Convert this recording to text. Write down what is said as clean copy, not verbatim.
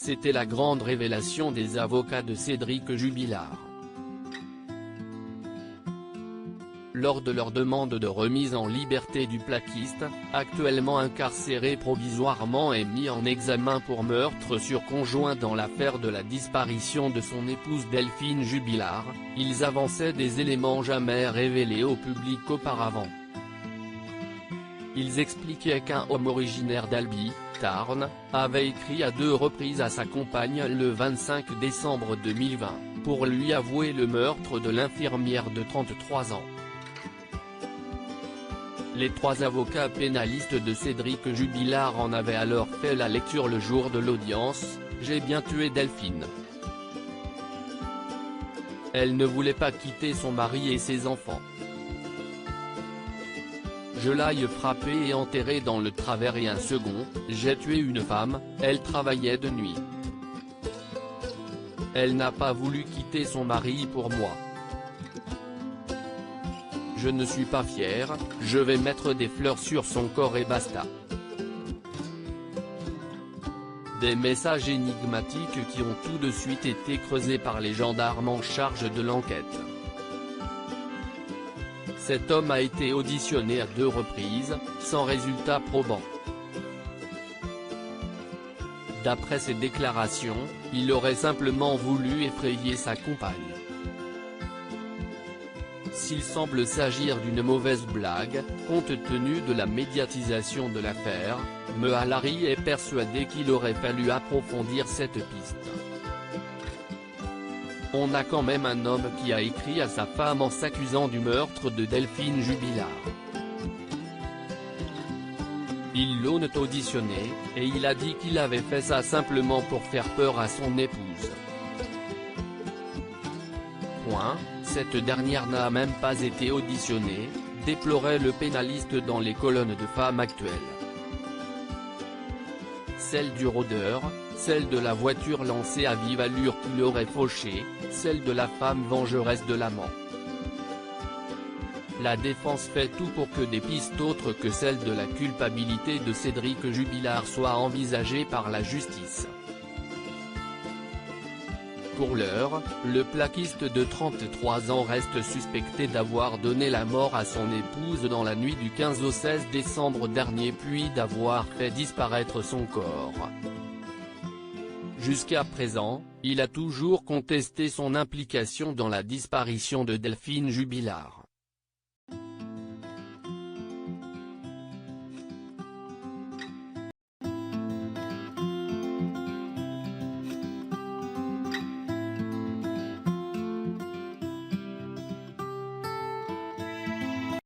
C'était la grande révélation des avocats de Cédric Jubilard. Lors de leur demande de remise en liberté du plaquiste, actuellement incarcéré provisoirement et mis en examen pour meurtre sur conjoint dans l'affaire de la disparition de son épouse Delphine Jubilard, ils avançaient des éléments jamais révélés au public auparavant. Ils expliquaient qu'un homme originaire d'Albi, Tarn, avait écrit à 2 reprises à sa compagne le 25 décembre 2020, pour lui avouer le meurtre de l'infirmière de 33 ans. Les 3 avocats pénalistes de Cédric Jubilard en avaient alors fait la lecture le jour de l'audience. « J'ai bien tué Delphine. Elle ne voulait pas quitter son mari et ses enfants. Je l'ai frappée et enterrée dans le travers et un second, j'ai tué une femme, elle travaillait de nuit. Elle n'a pas voulu quitter son mari pour moi. Je ne suis pas fier, je vais mettre des fleurs sur son corps et basta. » Des messages énigmatiques qui ont tout de suite été creusés par les gendarmes en charge de l'enquête. Cet homme a été auditionné à 2 reprises, sans résultat probant. D'après ses déclarations, il aurait simplement voulu effrayer sa compagne. S'il semble s'agir d'une mauvaise blague, compte tenu de la médiatisation de l'affaire, Mehalari est persuadé qu'il aurait fallu approfondir cette piste. On a quand même un homme qui a écrit à sa femme en s'accusant du meurtre de Delphine Jubilard. Ils l'ont auditionné, et il a dit qu'il avait fait ça simplement pour faire peur à son épouse. Cette dernière n'a même pas été auditionnée, déplorait le pénaliste dans les colonnes de Femmes Actuelles. Celle du rôdeur, celle de la voiture lancée à vive allure qui l'aurait fauché, celle de la femme vengeresse de l'amant. La défense fait tout pour que des pistes autres que celle de la culpabilité de Cédric Jubilard soient envisagées par la justice. Pour l'heure, le plaquiste de 33 ans reste suspecté d'avoir donné la mort à son épouse dans la nuit du 15 au 16 décembre dernier puis d'avoir fait disparaître son corps. Jusqu'à présent, il a toujours contesté son implication dans la disparition de Delphine Jubilard.